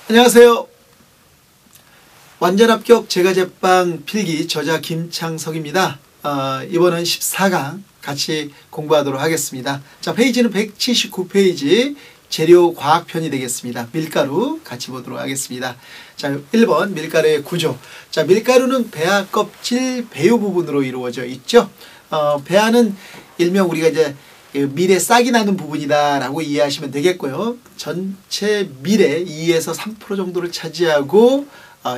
안녕하세요. 완전 합격 제과제빵 필기 저자 김창석입니다. 이번은 14강 같이 공부하도록 하겠습니다. 자, 페이지는 179페이지 재료 과학편이 되겠습니다. 밀가루 같이 보도록 하겠습니다. 자, 1번 밀가루의 구조. 자, 밀가루는 배아 껍질 배유 부분으로 이루어져 있죠. 배아는 일명 우리가 이제 밀에 싹이 나는 부분이다 라고 이해하시면 되겠고요. 전체 밀의 2에서 3% 정도를 차지하고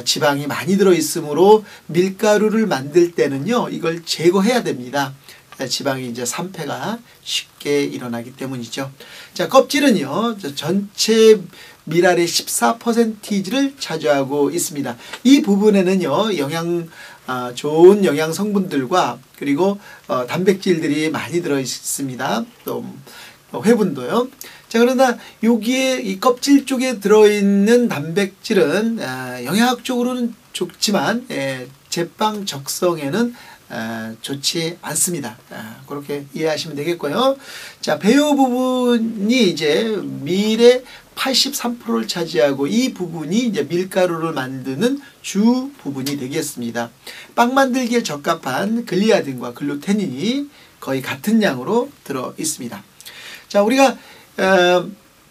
지방이 많이 들어있으므로 밀가루를 만들 때는요, 이걸 제거해야 됩니다. 지방이 이제 산패가 쉽게 일어나기 때문이죠. 자, 껍질은요, 전체 밀알의 14%를 차지하고 있습니다. 이 부분에는요, 좋은 영양 성분들과 그리고 단백질들이 많이 들어 있습니다. 또 회분도요. 자, 그러나 여기에 이 껍질 쪽에 들어있는 단백질은 영양학적으로는 좋지만 제빵 적성에는 좋지 않습니다. 그렇게 이해하시면 되겠고요. 자, 배유 부분이 이제 밀의 83%를 차지하고 이 부분이 이제 밀가루를 만드는 주 부분이 되겠습니다. 빵 만들기에 적합한 글리아딘과 글루테닌이 거의 같은 양으로 들어 있습니다. 자, 우리가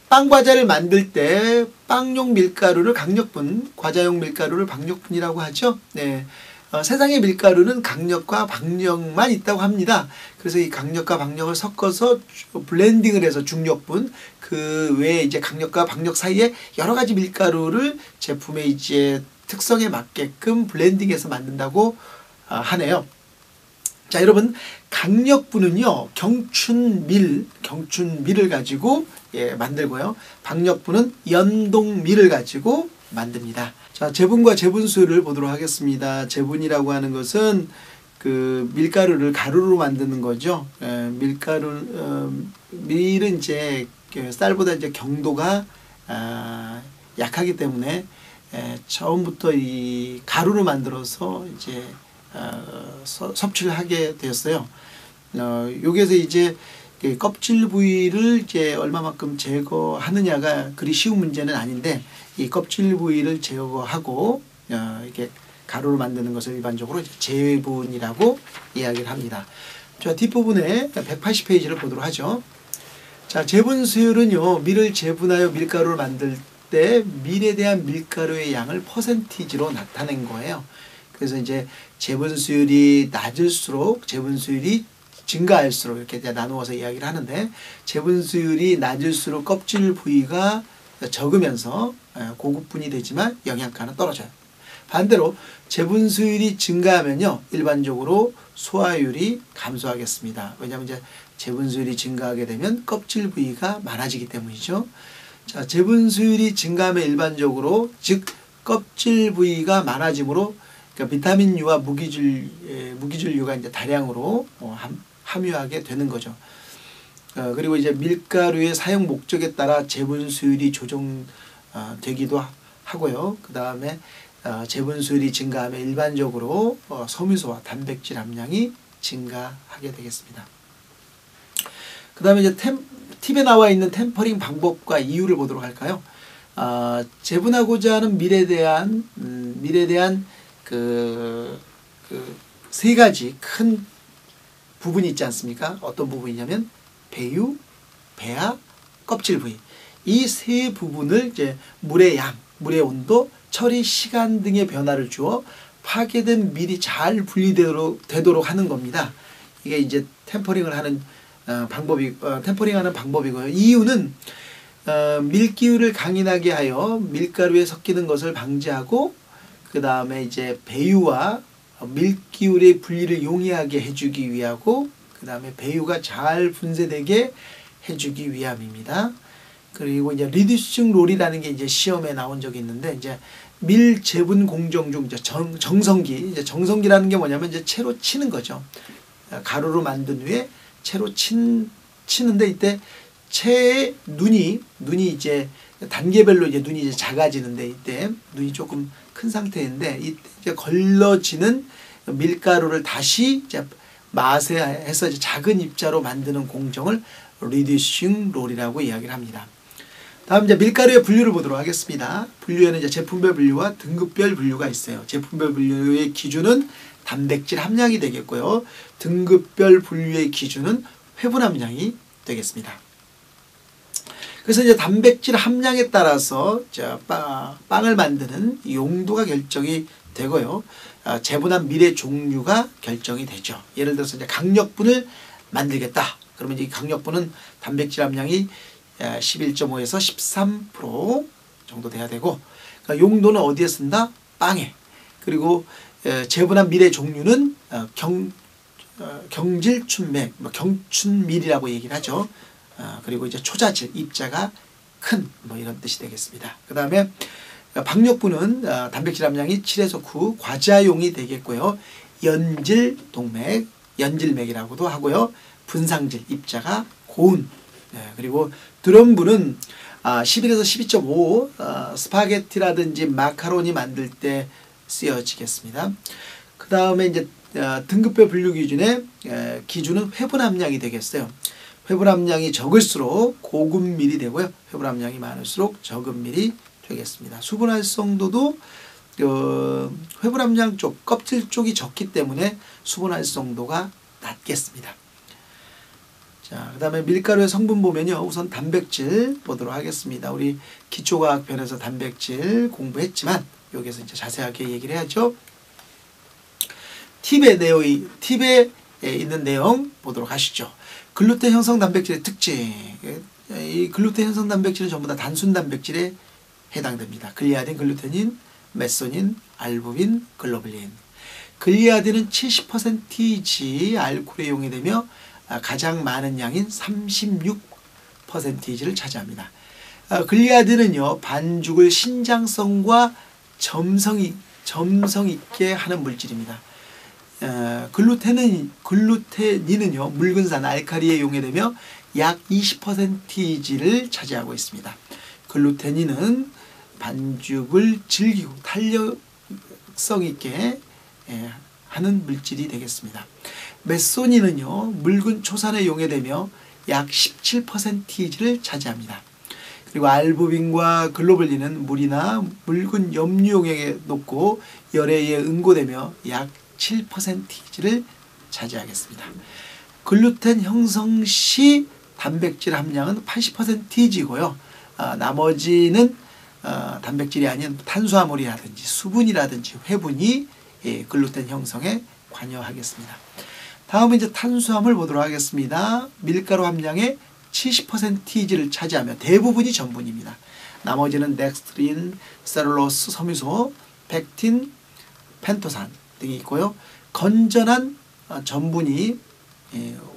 빵 과자를 만들 때 빵용 밀가루를 강력분, 과자용 밀가루를 박력분이라고 하죠. 네. 세상의 밀가루는 강력과 박력만 있다고 합니다. 그래서 이 강력과 박력을 섞어서 블렌딩을 해서 중력분, 그 외에 이제 강력과 박력 사이에 여러 가지 밀가루를 제품의 이제 특성에 맞게끔 블렌딩해서 만든다고 하네요. 자, 여러분, 강력분은요, 경춘밀을 가지고 만들고요. 박력분은 연동밀을 가지고 만듭니다. 자, 제분과 제분수를 보도록 하겠습니다. 제분이라고 하는 것은 그 밀가루를 가루로 만드는 거죠. 밀은 이제 쌀보다 이제 경도가 약하기 때문에 처음부터 이 가루로 만들어서 이제 섭취를 하게 되었어요. 여기에서 이제 껍질 부위를 이제 얼마만큼 제거하느냐가 그리 쉬운 문제는 아닌데, 이 껍질 부위를 제거하고 이렇게 가루를 만드는 것을 일반적으로 제분이라고 이야기를 합니다. 자, 뒷부분에 180페이지를 보도록 하죠. 자, 제분 수율은요, 밀을 제분하여 밀가루를 만들 때 밀에 대한 밀가루의 양을 퍼센티지로 나타낸 거예요. 그래서 이제 제분 수율이 낮을수록 제분 수율이 증가할수록 이렇게 나누어서 이야기를 하는데, 제분 수율이 낮을수록 껍질 부위가 적으면서 고급분이 되지만 영양가는 떨어져요. 반대로 제분 수율이 증가하면요, 일반적으로 소화율이 감소하겠습니다. 왜냐하면 이제 제분 수율이 증가하게 되면 껍질 부위가 많아지기 때문이죠. 자, 제분 수율이 증가하면 일반적으로, 즉 껍질 부위가 많아지므로 그러니까 비타민 U와 무기질류가 이제 다량으로 함유하게 되는 거죠. 그리고 이제 밀가루의 사용 목적에 따라 제분 수율이 조정되기도 하고요. 그 다음에 제분 수율이 증가하면 일반적으로 섬유소와 단백질 함량이 증가하게 되겠습니다. 그 다음에 이제 팁에 나와 있는 템퍼링 방법과 이유를 보도록 할까요? 제분하고자 하는 밀에 대한 세 가지 큰 부분이 있지 않습니까? 어떤 부분이냐면 배유, 배아, 껍질 부위. 이 세 부분을 이제 물의 양, 물의 온도, 처리 시간 등의 변화를 주어 파괴된 밀이 잘 분리되도록 하는 겁니다. 이게 이제 템퍼링을 하는 템퍼링하는 방법이고요. 이유는 밀기율을 강인하게 하여 밀가루에 섞이는 것을 방지하고, 그 다음에 이제 배유와 밀기율의 분리를 용이하게 해주기 위하고, 그 다음에 배유가 잘 분쇄되게 해주기 위함입니다. 그리고 이제 리듀싱 롤이라는 게 이제 시험에 나온 적이 있는데, 이제 밀 제분 공정 중 이제 정성기라는 게 뭐냐면 이제 채로 치는 거죠. 가루로 만든 후에 채로 치는데, 이때 채의 눈이 이제 단계별로 이제 눈이 이제 작아지는데, 이때 눈이 조금 큰 상태인데, 이때 걸러지는 밀가루를 다시 이제 마세해서 이제 작은 입자로 만드는 공정을 리듀싱 롤이라고 이야기를 합니다. 다음 이제 밀가루의 분류를 보도록 하겠습니다. 분류에는 이제 제품별 분류와 등급별 분류가 있어요. 제품별 분류의 기준은 단백질 함량이 되겠고요. 등급별 분류의 기준은 회분 함량이 되겠습니다. 그래서 이제 단백질 함량에 따라서 빵을 만드는 용도가 결정이 되고요. 재분한 밀의 종류가 결정이 되죠. 예를 들어서 이제 강력분을 만들겠다. 그러면 이 강력분은 단백질 함량이 11.5에서 13% 정도 돼야 되고, 그러니까 용도는 어디에 쓴다? 빵에. 그리고 재분한 밀의 종류는 경질춘맥, 경춘밀이라고 얘기를 하죠. 그리고 이제 초자질, 입자가 큰 이런 뜻이 되겠습니다. 그 다음에 박력분은 단백질 함량이 7에서 9, 과자용이 되겠고요. 연질동맥, 연질맥이라고도 하고요. 분상질, 입자가 고운. 그리고 드럼분은 11에서 12.5, 스파게티라든지 마카로니 만들 때 쓰여지겠습니다. 그 다음에 이제 등급별 분류 기준의 기준은 회분 함량이 되겠어요. 회분 함량이 적을수록 고급 밀이 되고요. 회분 함량이 많을수록 적은 밀이 되겠습니다. 수분 활성도도 회분 함량 쪽, 껍질 쪽이 적기 때문에 수분 활성도가 낮겠습니다. 자, 그 다음에 밀가루의 성분 보면요. 우선 단백질 보도록 하겠습니다. 우리 기초과학편에서 단백질 공부했지만 여기서 이제 자세하게 얘기를 해야죠. 팁에 있는 내용 보도록 하시죠. 글루텐 형성 단백질의 특징. 이 글루텐 형성 단백질은 전부 다 단순 단백질에 해당됩니다. 글리아딘, 글루테닌, 메소닌, 알부민, 글로불린. 글리아딘은 70%지 알코올에 용해되며 가장 많은 양인 36%를 차지합니다. 글리아딘은요, 반죽을 신장성과 점성 있게 하는 물질입니다. 글루테닌은요, 묽은산 알칼리에 용해되며 약 20%를 차지하고 있습니다. 글루테닌은 반죽을 질기고 탄력성 있게 하는 물질이 되겠습니다. 메소닌은요, 묽은 초산에 용해되며 약 17%를 차지합니다. 그리고 알부민과 글로불린은 물이나 묽은 염류 용액에 녹고 열에 응고되며 약 7%를 차지하겠습니다. 글루텐 형성 시 단백질 함량은 80%이고요. 나머지는 단백질이 아닌 탄수화물이라든지 수분이라든지 회분이 글루텐 형성에 관여하겠습니다. 다음은 이제 탄수화물 보도록 하겠습니다. 밀가루 함량의 70%를 차지하며 대부분이 전분입니다. 나머지는 덱스트린, 셀룰로스, 섬유소, 펙틴, 펜토산 등이 있고요. 건전한 전분이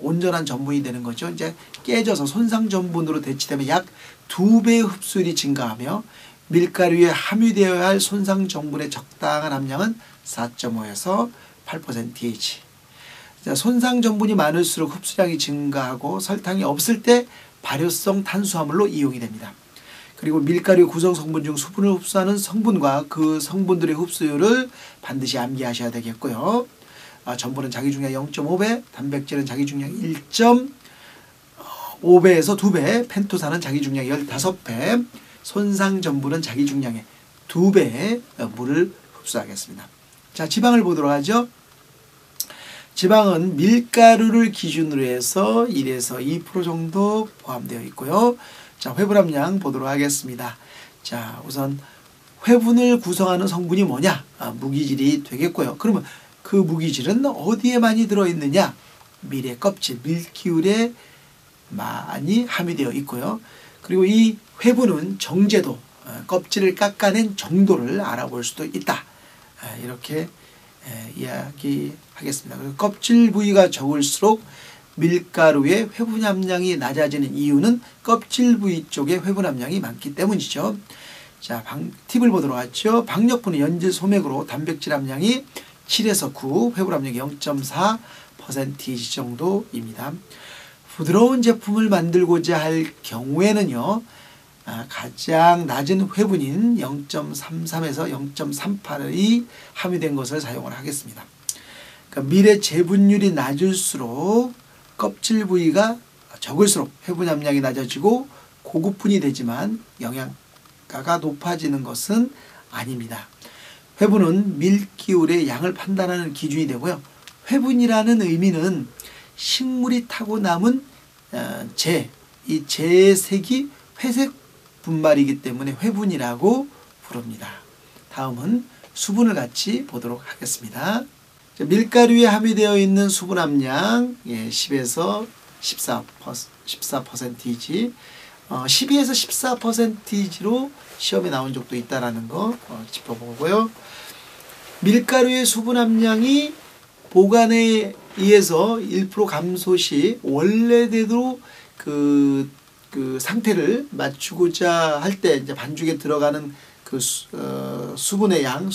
온전한 전분이 되는 거죠. 이제 깨져서 손상 전분으로 대치되면 약 2배의 흡수율이 증가하며 밀가루에 함유되어야 할 손상 전분의 적당한 함량은 4.5에서 8%이지. 손상 전분이 많을수록 흡수량이 증가하고 설탕이 없을 때 발효성 탄수화물로 이용이 됩니다. 그리고 밀가루 구성 성분 중 수분을 흡수하는 성분과 그 성분들의 흡수율을 반드시 암기하셔야 되겠고요. 전분은 자기 중량 0.5배, 단백질은 자기 중량 1.5배에서 2배, 펜토산은 자기 중량 15배, 손상 전분은 자기 중량의 2배의 물을 흡수하겠습니다. 자, 지방을 보도록 하죠. 지방은 밀가루를 기준으로 해서 1에서 2% 정도 포함되어 있고요. 자, 회분 함량 보도록 하겠습니다. 자, 우선 회분을 구성하는 성분이 뭐냐? 무기질이 되겠고요. 그러면 그 무기질은 어디에 많이 들어있느냐? 밀의 껍질, 밀기울에 많이 함유되어 있고요. 그리고 이 회분은 정제도, 껍질을 깎아낸 정도를 알아볼 수도 있다. 이렇게 이야기하겠습니다. 그리고 껍질 부위가 적을수록 밀가루의 회분 함량이 낮아지는 이유는 껍질 부위 쪽에 회분 함량이 많기 때문이죠. 자, 팁을 보도록 하죠. 박력분은 연질 소맥으로 단백질 함량이 7에서 9, 회분 함량이 0.4% 정도입니다. 부드러운 제품을 만들고자 할 경우에는요, 가장 낮은 회분인 0.33에서 0.38이 함유된 것을 사용을 하겠습니다. 그러니까 밀의 재분율이 낮을수록 껍질 부위가 적을수록 회분 함량이 낮아지고 고급분이 되지만 영양가가 높아지는 것은 아닙니다. 회분은 밀기울의 양을 판단하는 기준이 되고요. 회분이라는 의미는 식물이 타고 남은 이 재색이 회색 분말이기 때문에 회분이라고 부릅니다. 다음은 수분을 같이 보도록 하겠습니다. 밀가루에 함유되어 있는 수분 함량 10에서 14%이지 12에서 14%로 시험에 나온 적도 있다라는 거 짚어보고요. 밀가루의 수분 함량이 보관에 의해서 1% 감소 시 원래대로 그 상태를 맞추고자 할 때 이제 반죽에 들어가는 그 수분의 양은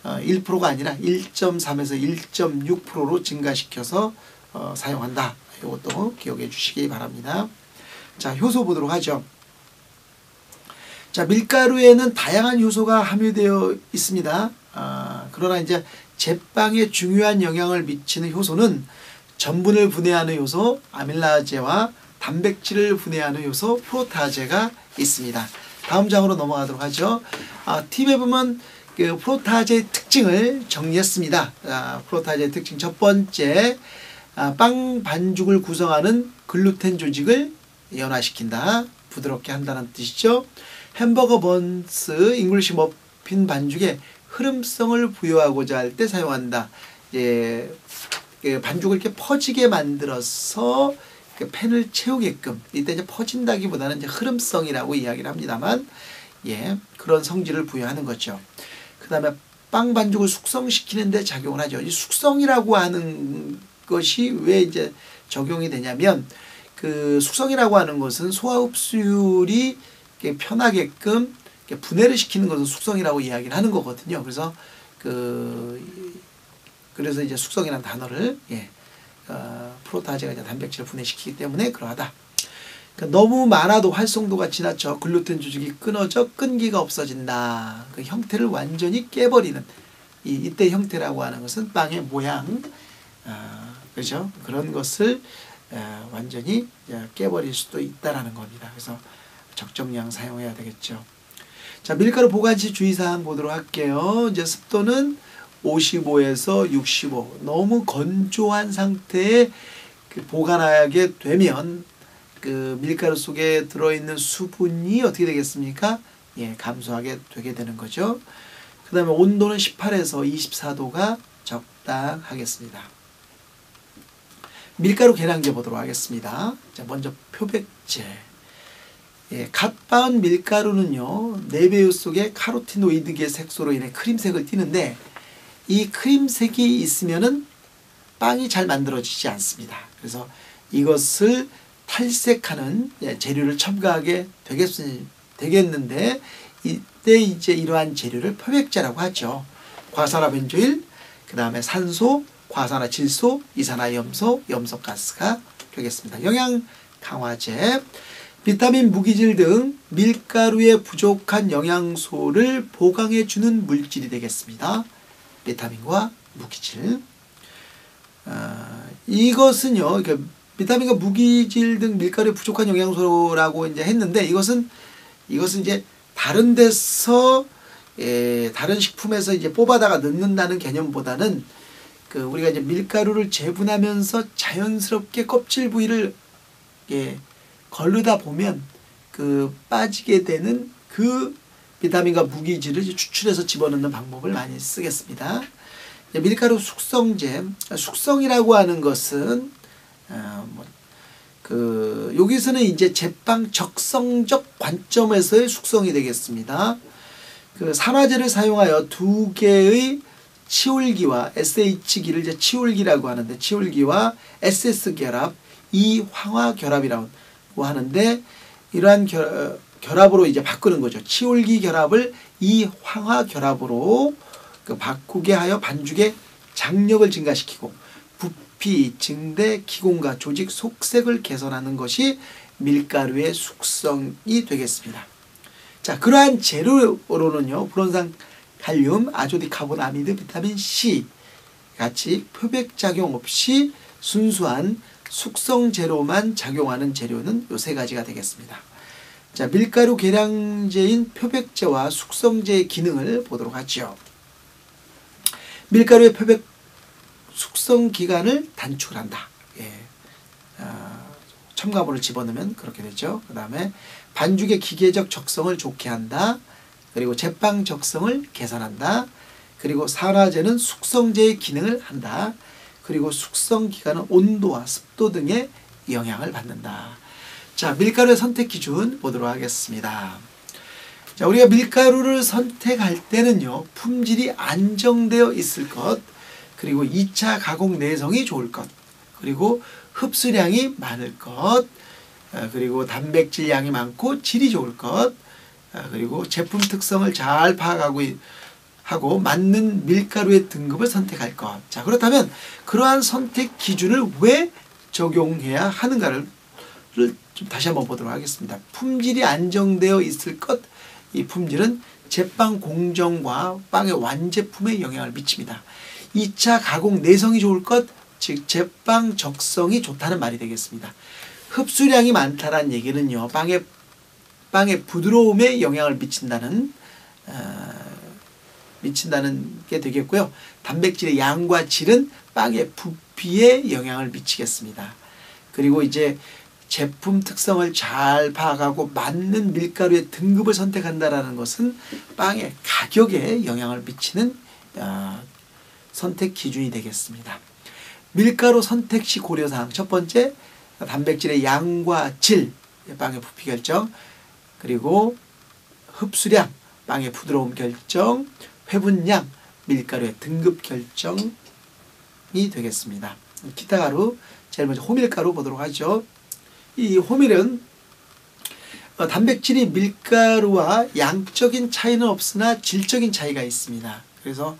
1%가 아니라 1.3에서 1.6%로 증가시켜서 사용한다. 이것도 기억해 주시기 바랍니다. 자, 효소 보도록 하죠. 자, 밀가루에는 다양한 효소가 함유되어 있습니다. 그러나 이제 제빵에 중요한 영향을 미치는 효소는 전분을 분해하는 효소 아밀라제와 단백질을 분해하는 효소 프로타제가 있습니다. 다음 장으로 넘어가도록 하죠. 팁에 보면 그 프로타제의 특징을 정리했습니다. 프로타제의 특징 첫 번째, 빵 반죽을 구성하는 글루텐 조직을 연화시킨다. 부드럽게 한다는 뜻이죠. 햄버거 번스, 잉글리시 머핀 반죽에 흐름성을 부여하고자 할 때 사용한다. 반죽을 이렇게 퍼지게 만들어서 팬을 채우게끔, 이때 이제 퍼진다기보다는 이제 흐름성이라고 이야기를 합니다만, 그런 성질을 부여하는 거죠. 그 다음에 빵 반죽을 숙성시키는데 작용을 하죠. 이 숙성이라고 하는 것이 왜 이제 적용이 되냐면, 그 숙성이라고 하는 것은 소화 흡수율이 편하게끔 분해를 시키는 것을 숙성이라고 이야기를 하는 거거든요. 그래서 이제 숙성이라는 단어를 프로타제가 이제 단백질을 분해시키기 때문에 그러하다. 그러니까 너무 많아도 활성도가 지나쳐 글루텐 조직이 끊어져 끈기가 없어진다. 그 형태를 완전히 깨버리는 이때 형태라고 하는 것은 빵의 모양, 그렇죠? 그런 것을 완전히 깨버릴 수도 있다라는 겁니다. 그래서 적정량 사용해야 되겠죠. 자, 밀가루 보관시 주의사항 보도록 할게요. 이제 습도는 55에서 65. 너무 건조한 상태에 보관하게 되면 그 밀가루 속에 들어있는 수분이 어떻게 되겠습니까? 감소하게 되게 되는 거죠. 그 다음에 온도는 18에서 24도가 적당하겠습니다. 밀가루 계량제 보도록 하겠습니다. 자, 먼저 표백제. 갓 빻은 밀가루는요, 내배유 속에 카로티노이드계 색소로 인해 크림색을 띠는데, 이 크림색이 있으면은 빵이 잘 만들어지지 않습니다. 그래서 이것을 탈색하는 재료를 첨가하게 되겠는데, 이때 이제 이러한 재료를 표백제라고 하죠. 과산화벤조일, 그 다음에 산소, 과산화질소, 이산화염소, 염소가스가 되겠습니다. 영양 강화제, 비타민, 무기질 등 밀가루에 부족한 영양소를 보강해주는 물질이 되겠습니다. 비타민과 무기질. 이것은요, 비타민과 무기질 등 밀가루에 부족한 영양소라고 이제 했는데, 이것은 이제 다른 데서, 다른 식품에서 이제 뽑아다가 넣는다는 개념보다는 우리가 이제 밀가루를 재분하면서 자연스럽게 껍질 부위를 걸르다 보면 빠지게 되는 그 비타민과 무기질을 추출해서 집어넣는 방법을 많이 쓰겠습니다. 밀가루 숙성제, 숙성이라고 하는 것은 여기서는 이제 제빵 적성적 관점에서의 숙성이 되겠습니다. 산화제를 사용하여 두 개의 치올기와 SH기를 이제 치올기라고 하는데, 치올기와 SS 결합, 이황화 결합이라고 하는데, 이러한 결합으로 이제 바꾸는 거죠. 치올기 결합을 이황화 결합으로 바꾸게 하여 반죽의 장력을 증가시키고 부피, 증대, 기공과 조직 속색을 개선하는 것이 밀가루의 숙성이 되겠습니다. 자, 그러한 재료로는요, 불온산 칼륨, 아조디카보나미드, 비타민 C 같이 표백작용 없이 순수한 숙성 재료만 작용하는 재료는 요 세 가지가 되겠습니다. 자, 밀가루 계량제인 표백제와 숙성제의 기능을 보도록 하죠. 밀가루의 표백 숙성 기간을 단축한다. 예. 첨가물을 집어넣으면 그렇게 되죠. 그 다음에 반죽의 기계적 적성을 좋게 한다. 그리고 제빵 적성을 개선한다. 그리고 산화제는 숙성제의 기능을 한다. 그리고 숙성 기간은 온도와 습도 등의 영향을 받는다. 자, 밀가루의 선택 기준 보도록 하겠습니다. 자, 우리가 밀가루를 선택할 때는요, 품질이 안정되어 있을 것, 그리고 2차 가공 내성이 좋을 것, 그리고 흡수량이 많을 것, 그리고 단백질 양이 많고 질이 좋을 것, 그리고 제품 특성을 잘 파악하고 하고 맞는 밀가루의 등급을 선택할 것. 자, 그렇다면 그러한 선택 기준을 왜 적용해야 하는가를 좀 다시 한번 보도록 하겠습니다. 품질이 안정되어 있을 것, 이 품질은 제빵 공정과 빵의 완제품에 영향을 미칩니다. 2차 가공 내성이 좋을 것, 즉 제빵 적성이 좋다는 말이 되겠습니다. 흡수량이 많다는 얘기는요, 빵의 부드러움에 영향을 미친다는 게 되겠고요. 단백질의 양과 질은 빵의 부피에 영향을 미치겠습니다. 그리고 이제 제품 특성을 잘 파악하고 맞는 밀가루의 등급을 선택한다라는 것은 빵의 가격에 영향을 미치는 선택 기준이 되겠습니다. 밀가루 선택 시 고려사항 첫 번째, 단백질의 양과 질, 빵의 부피 결정, 그리고 흡수량, 빵의 부드러움 결정, 회분량, 밀가루의 등급 결정이 되겠습니다. 기타 가루, 제일 먼저 호밀가루 보도록 하죠. 이 호밀은 단백질이 밀가루와 양적인 차이는 없으나 질적인 차이가 있습니다. 그래서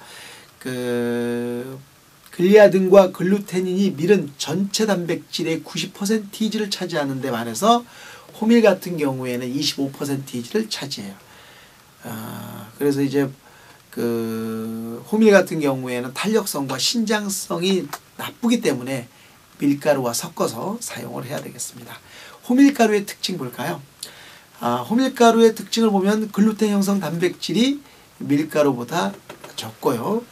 글리아딘과 글루테닌이 밀은 전체 단백질의 90%를 차지하는 데 반해서 호밀 같은 경우에는 25%를 차지해요. 그래서 이제 호밀 같은 경우에는 탄력성과 신장성이 나쁘기 때문에 밀가루와 섞어서 사용을 해야 되겠습니다. 호밀가루의 특징 볼까요? 호밀가루의 특징을 보면 글루텐 형성 단백질이 밀가루보다 적고요.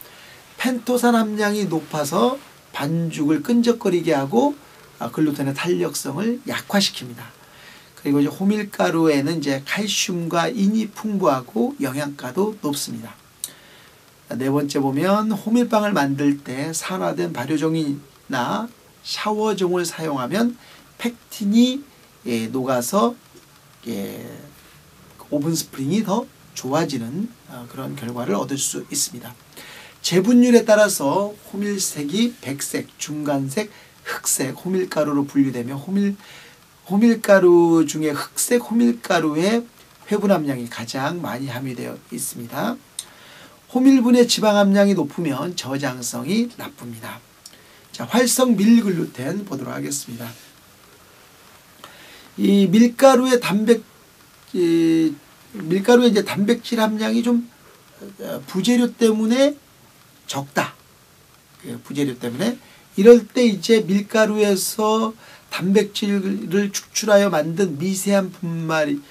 펜토산 함량이 높아서 반죽을 끈적거리게 하고 글루텐의 탄력성을 약화시킵니다. 그리고 이제 호밀가루에는 이제 칼슘과 인이 풍부하고 영양가도 높습니다. 네 번째 보면 호밀빵을 만들 때 산화된 발효종이나 샤워종을 사용하면 팩틴이 녹아서 오븐 스프링이 더 좋아지는 그런 결과를 얻을 수 있습니다. 재분율에 따라서 호밀색이 백색, 중간색, 흑색 호밀가루로 분류되며 호밀가루 중에 흑색 호밀가루의 회분 함량이 가장 많이 함유되어 있습니다. 호밀분의 지방 함량이 높으면 저장성이 나쁩니다. 자, 활성 밀글루텐 보도록 하겠습니다. 이 밀가루의 이제 단백질 함량이 좀 부재료 때문에 적다. 부재료 때문에 이럴 때 이제 밀가루에서 단백질을 축출하여 만든 미세한 분말인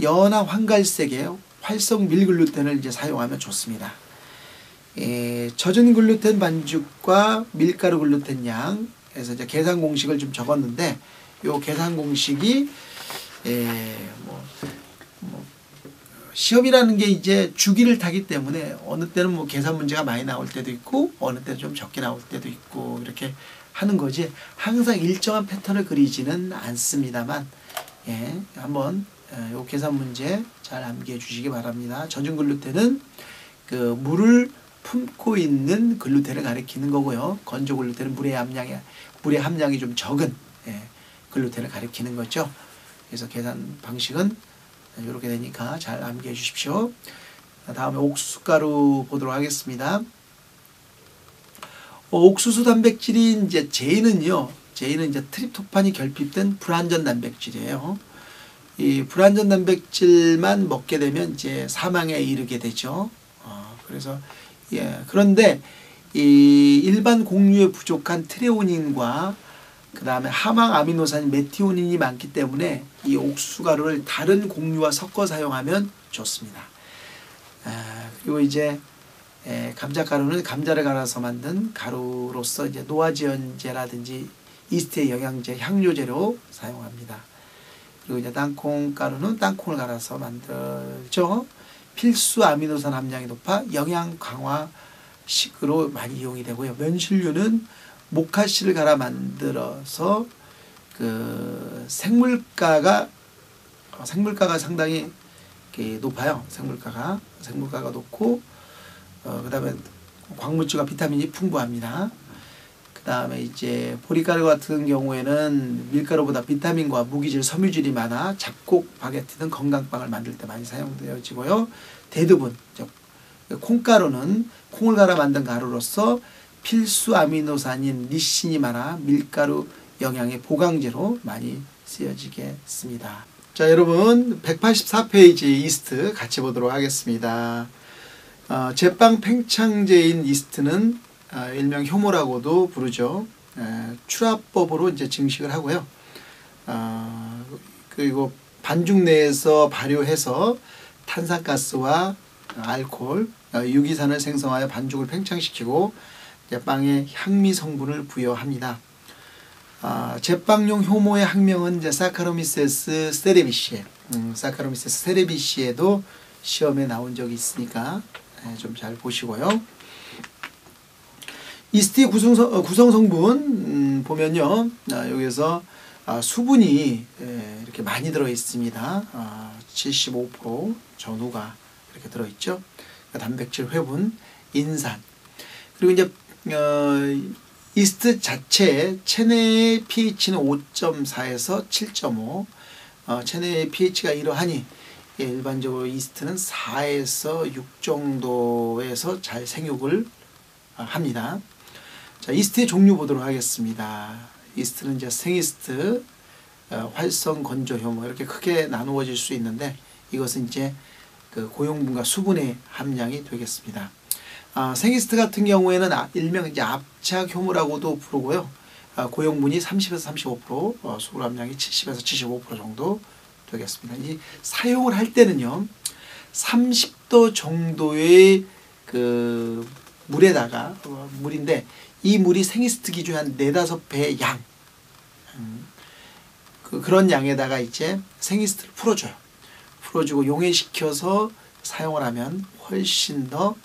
연한 황갈색의 활성 밀글루텐을 이제 사용하면 좋습니다. 젖은 글루텐 반죽과 밀가루 글루텐 양에서 이제 계산 공식을 좀 적었는데, 요 계산 공식이 시험이라는 게 이제 주기를 타기 때문에 어느 때는 뭐 계산 문제가 많이 나올 때도 있고 어느 때는 좀 적게 나올 때도 있고 이렇게 하는 거지 항상 일정한 패턴을 그리지는 않습니다만, 한번 요 계산 문제 잘 암기해 주시기 바랍니다. 젖은 글루텐은 물을 품고 있는 글루텐을 가리키는 거고요. 건조 글루텐은 물의 함량이 좀 적은 글루텐을 가리키는 거죠. 그래서 계산 방식은 이렇게 되니까 잘 암기해 주십시오. 다음에 옥수수가루 보도록 하겠습니다. 옥수수 단백질이 이제 제인은 이제 트립토판이 결핍된 불완전 단백질이에요. 이 불완전 단백질만 먹게 되면 이제 사망에 이르게 되죠. 그래서 그런데 이 일반 곡류에 부족한 트레오닌과 그 다음에 하망 아미노산인 메티오닌이 많기 때문에 이 옥수가루를 다른 곡류와 섞어 사용하면 좋습니다. 그리고 이제 감자가루는 감자를 갈아서 만든 가루로서 이제 노화지연제라든지 이스트의 영양제, 향료제로 사용합니다. 그리고 이제 땅콩가루는 땅콩을 갈아서 만들죠. 필수 아미노산 함량이 높아 영양 강화식으로 많이 이용이 되고요. 면실류는 모카씨를 갈아 만들어서 그 생물가가 상당히 높아요. 생물가가 높고 그다음에 광물질과 비타민이 풍부합니다. 그다음에 이제 보리가루 같은 경우에는 밀가루보다 비타민과 무기질, 섬유질이 많아 잡곡, 바게트 등 건강빵을 만들 때 많이 사용되어지고요. 대두분, 콩가루는 콩을 갈아 만든 가루로서 필수 아미노산인 리신이 많아 밀가루 영양의 보강제로 많이 쓰여지겠습니다. 자, 여러분 184페이지 이스트 같이 보도록 하겠습니다. 제빵 팽창제인 이스트는 일명 효모라고도 부르죠. 출하법으로 이제 증식을 하고요. 그리고 반죽 내에서 발효해서 탄산가스와 알코올, 유기산을 생성하여 반죽을 팽창시키고 빵에 향미 성분을 부여합니다. 제빵용 효모의 학명은 이제 사카로미세스 세레비시에, 사카로미세스 세레비시에도 시험에 나온 적이 있으니까 좀 잘 보시고요. 이스트의 구성 성분 보면요, 여기서 수분이 이렇게 많이 들어 있습니다. 75% 전후가 이렇게 들어 있죠. 단백질, 회분, 인산. 그리고 이제 이스트 자체의 체내의 pH는 5.4에서 7.5. 체내의 pH가 이러하니 일반적으로 이스트는 4에서 6 정도에서 잘 생육을 합니다. 자, 이스트의 종류 보도록 하겠습니다. 이스트는 이제 생이스트, 활성 건조 효모 이렇게 크게 나누어질 수 있는데 이것은 이제 그 고용분과 수분의 함량이 되겠습니다. 생이스트 같은 경우에는 일명 이제 압착 효모라고도 부르고요. 고용분이 30에서 35%, 수분 함량이 70에서 75% 정도 되겠습니다. 이 사용을 할 때는요, 30도 정도의 그 물에다가 물인데 이 물이 생이스트 기준의 한 4~5배의 양, 그런 양에다가 이제 생이스트를 풀어주고 용해시켜서 사용을 하면 훨씬 더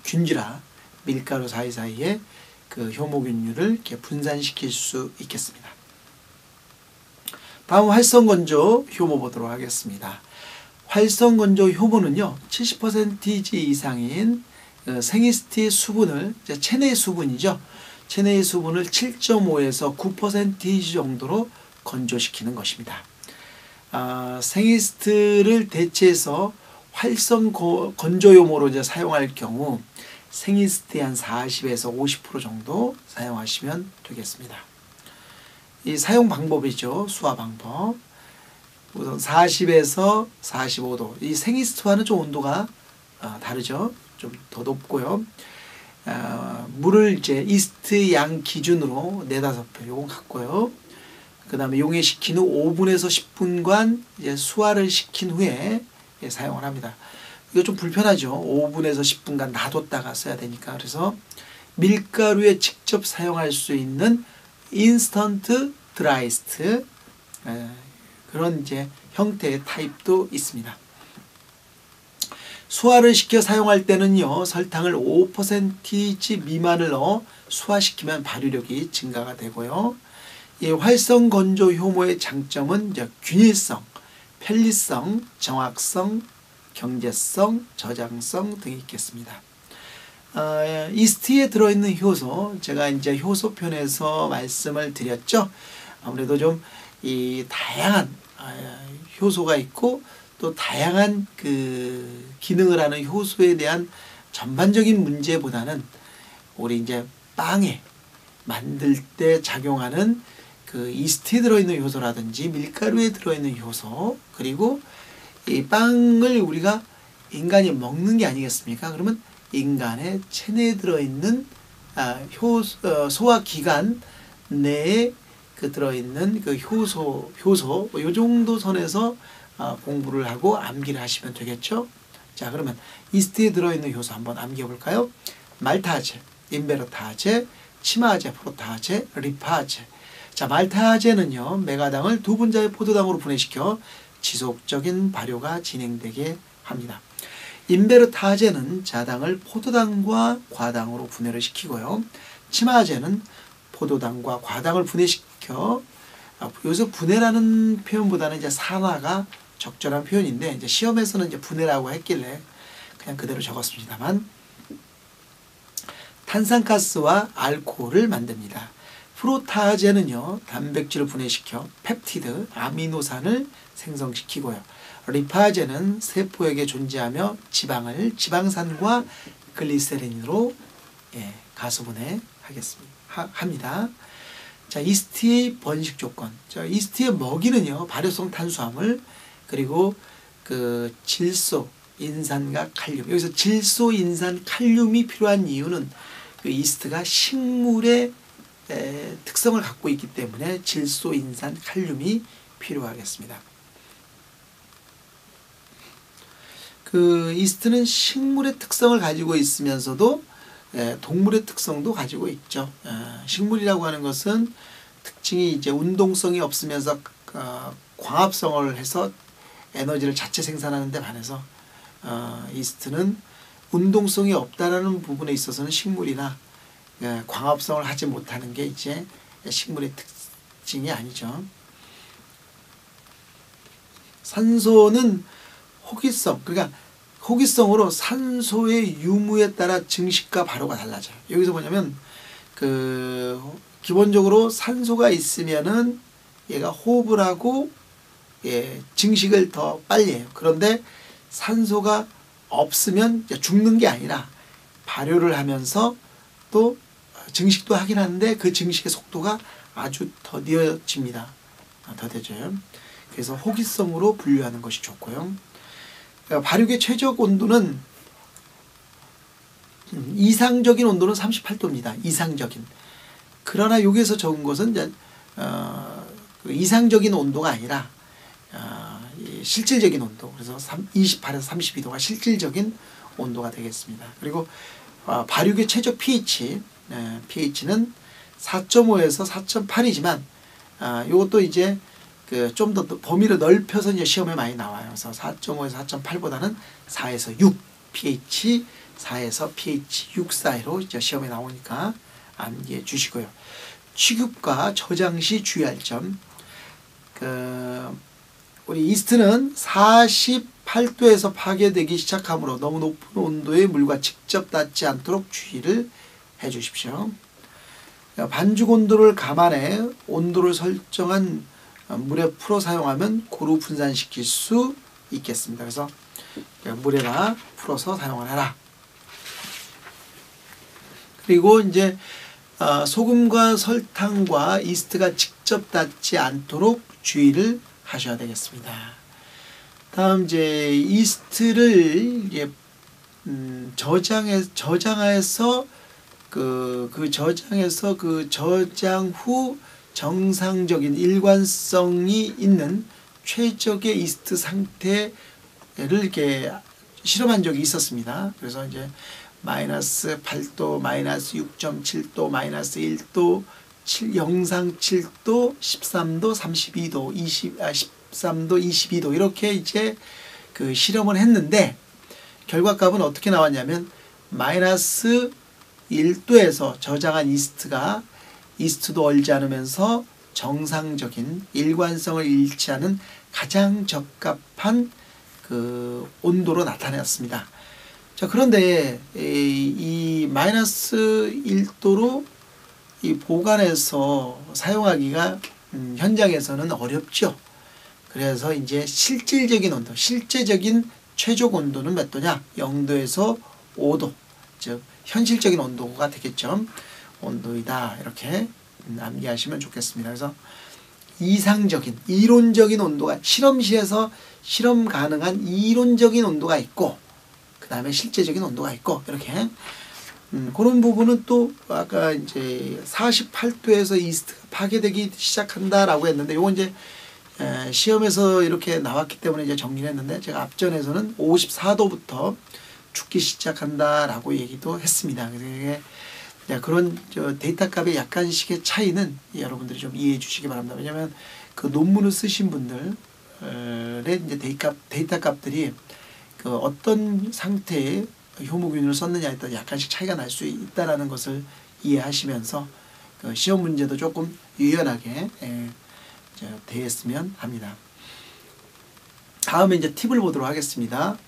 균질화, 밀가루 사이사이에 그 효모균류를 이렇게 분산시킬 수 있겠습니다. 다음 활성건조 효모 보도록 하겠습니다. 활성건조 효모는요, 70% 이상인 생이스트의 수분을, 체내의 수분이죠. 체내의 수분을 7.5에서 9% 정도로 건조시키는 것입니다. 생이스트를 대체해서 활성 건조효모로 이제 사용할 경우 생이스트의 한 40에서 50% 정도 사용하시면 되겠습니다. 이 사용 방법이죠. 수화 방법. 우선 40에서 45도. 이 생이스트와는 좀 온도가 다르죠. 좀 더 높고요. 물을 이제 이스트 양 기준으로 4~5배 요건 같고요. 그 다음에 용해시킨 후 5분에서 10분간 이제 수화를 시킨 후에 사용을 합니다. 이거 좀 불편하죠. 5분에서 10분간 놔뒀다가 써야 되니까. 그래서 밀가루에 직접 사용할 수 있는 인스턴트 드라이스트, 그런 이제 형태의 타입도 있습니다. 수화를 시켜 사용할 때는요, 설탕을 5% 미만을 넣어 수화시키면 발효력이 증가가 되고요. 이 활성 건조 효모의 장점은 이제 균일성, 편리성, 정확성, 경제성, 저장성 등이 있겠습니다. 이스트에 들어있는 효소, 제가 이제 효소편에서 말씀을 드렸죠. 아무래도 좀 이 다양한 효소가 있고 또 다양한 그 기능을 하는 효소에 대한 전반적인 문제보다는 우리 이제 빵에 만들 때 작용하는 그 이스트에 들어있는 효소라든지 밀가루에 들어있는 효소, 그리고 이 빵을 우리가 인간이 먹는 게 아니겠습니까? 그러면 인간의 체내에 들어있는 소화기관 내에 그 들어있는 그 효소 요 정도 선에서 공부를 하고 암기를 하시면 되겠죠. 자, 그러면 이스트에 들어있는 효소 한번 암기해볼까요? 말타제, 인베르타제, 치마제, 프로타제, 리파제. 자, 말타제는요, 메가당을 두 분자의 포도당으로 분해시켜 지속적인 발효가 진행되게 합니다. 인베르타제는 자당을 포도당과 과당으로 분해를 시키고요. 치마제는 포도당과 과당을 분해시켜, 여기서 분해라는 표현보다는 이제 산화가 적절한 표현인데, 이제 시험에서는 이제 분해라고 했길래 그냥 그대로 적었습니다만, 탄산가스와 알코올을 만듭니다. 프로타제는요, 단백질을 분해시켜 펩티드, 아미노산을 생성시키고요. 리파제는 세포에게 존재하며 지방을 지방산과 글리세린으로 가수분해하겠습니다. 합니다. 자, 이스트의 번식 조건. 자, 이스트의 먹이는요, 발효성 탄수화물, 그리고 그 질소, 인산과 칼륨. 여기서 질소, 인산, 칼륨이 필요한 이유는 그 이스트가 식물의 특성을 갖고 있기 때문에 질소, 인산, 칼륨이 필요하겠습니다. 그 이스트는 식물의 특성을 가지고 있으면서도 동물의 특성도 가지고 있죠. 식물이라고 하는 것은 특징이 이제 운동성이 없으면서 광합성을 해서 에너지를 자체 생산하는 데 반해서 이스트는 운동성이 없다라는 부분에 있어서는 식물이나 광합성을 하지 못하는 게 이제 식물의 특징이 아니죠. 산소는 호기성, 그러니까 호기성으로 산소의 유무에 따라 증식과 발효가 달라져요. 여기서 뭐냐면 기본적으로 산소가 있으면은 얘가 호흡을 하고 증식을 더 빨리 해요. 그런데 산소가 없으면 죽는 게 아니라 발효를 하면서 또 증식도 하긴 하는데 그 증식의 속도가 아주 더뎌집니다. 더뎌져요. 그래서 호기성으로 분류하는 것이 좋고요. 발육의 최적 온도는 이상적인 온도는 38도입니다. 이상적인. 그러나 여기에서 적은 것은 이제 이상적인 온도가 아니라 실질적인 온도. 그래서 28에서 32도가 실질적인 온도가 되겠습니다. 그리고 발육의 최적 pH, pH는 4.5에서 4.8이지만 이것도 이제 좀 더 범위를 넓혀서 이제 시험에 많이 나와요. 그래서 4.5에서 4.8보다는 4에서 6 pH 4에서 pH 6 사이로 이제 시험에 나오니까 암기해 주시고요. 취급과 저장 시 주의할 점. 우리 이스트는 48도에서 파괴되기 시작하므로 너무 높은 온도의 물과 직접 닿지 않도록 주의를 해 주십시오. 반죽 온도를 감안해 온도를 설정한 물에 풀어 사용하면 고루 분산시킬 수 있겠습니다. 그래서 물에다 풀어서 사용을 해라. 그리고 이제 소금과 설탕과 이스트가 직접 닿지 않도록 주의를 하셔야 되겠습니다. 다음 이제 이스트를 이제 저장해서 저장해서 저장 후 정상적인 일관성이 있는 최적의 이스트 상태를 이렇게 실험한 적이 있었습니다. 그래서 이제 마이너스 8도, 마이너스 6.7도, 마이너스 1도, 영상 7도, 13도, 32도, 13도, 22도 이렇게 이제 실험을 했는데 결과값은 어떻게 나왔냐면 마이너스 1도에서 저장한 이스트도 얼지 않으면서 정상적인 일관성을 잃지 않은 가장 적합한 온도로 나타났습니다. 자, 그런데 이 마이너스 1도로 보관해서 사용하기가 현장에서는 어렵죠. 그래서 이제 실질적인 온도, 실제적인 최적 온도는 몇 도냐? 0도에서 5도, 즉 현실적인 온도가 되겠죠. 온도이다. 이렇게 암기하시면 좋겠습니다. 그래서 이상적인, 이론적인 온도가 실험실에서 실험 가능한 이론적인 온도가 있고 그 다음에 실제적인 온도가 있고 이렇게 그런 부분은 또 아까 이제 48도에서 이스트가 파괴되기 시작한다라고 했는데 요건 이제 시험에서 이렇게 나왔기 때문에 이제 정리를 했는데 제가 앞전에서는 54도부터 죽기 시작한다라고 얘기도 했습니다. 그래서 이게 그런 데이터 값의 약간씩의 차이는 여러분들이 좀 이해해 주시기 바랍니다. 왜냐하면 그 논문을 쓰신 분들의 이제 데이터 값들이 그 어떤 상태의 효모균을 썼느냐에 따라 약간씩 차이가 날 수 있다라는 것을 이해하시면서 그 시험 문제도 조금 유연하게 대했으면 합니다. 다음에 이제 팁을 보도록 하겠습니다.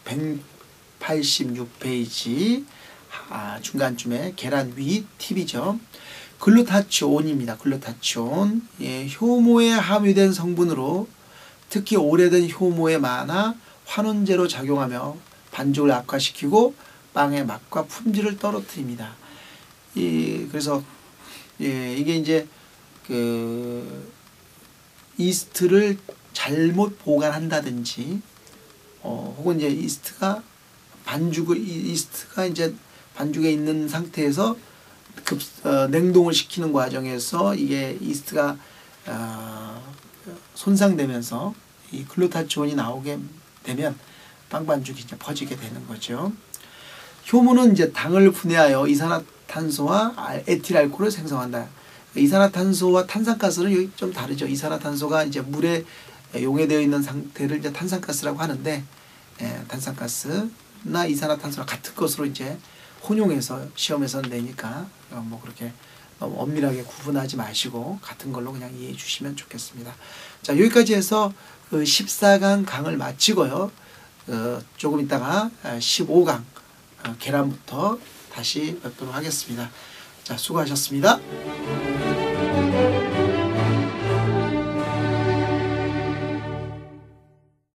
186페이지 중간쯤에 계란 위 팁이죠. 글루타치온입니다. 글루타치온. 효모에 함유된 성분으로 특히 오래된 효모에 많아 환원제로 작용하며 반죽을 악화시키고 빵의 맛과 품질을 떨어뜨립니다. 그래서 이게 이제 그 이스트를 잘못 보관한다든지 혹은 이제 이스트가 이제 반죽에 있는 상태에서 냉동을 시키는 과정에서 이게 이스트가 손상되면서 이 글루타치온이 나오게 되면 빵 반죽이 이제 퍼지게 되는 거죠. 효모는 이제 당을 분해하여 이산화탄소와 에틸알코올을 생성한다. 이산화탄소와 탄산가스는 여기 좀 다르죠. 이산화탄소가 이제 물에 용해되어 있는 상태를 이제 탄산가스라고 하는데, 탄산가스나 이산화탄소랑 같은 것으로 이제 혼용해서 시험에서 내니까 뭐 그렇게 너무 엄밀하게 구분하지 마시고 같은 걸로 그냥 이해해 주시면 좋겠습니다. 자, 여기까지 해서 그 14강 강을 마치고요. 조금 있다가 15강 계란부터 다시 뵙도록 하겠습니다. 자, 수고하셨습니다.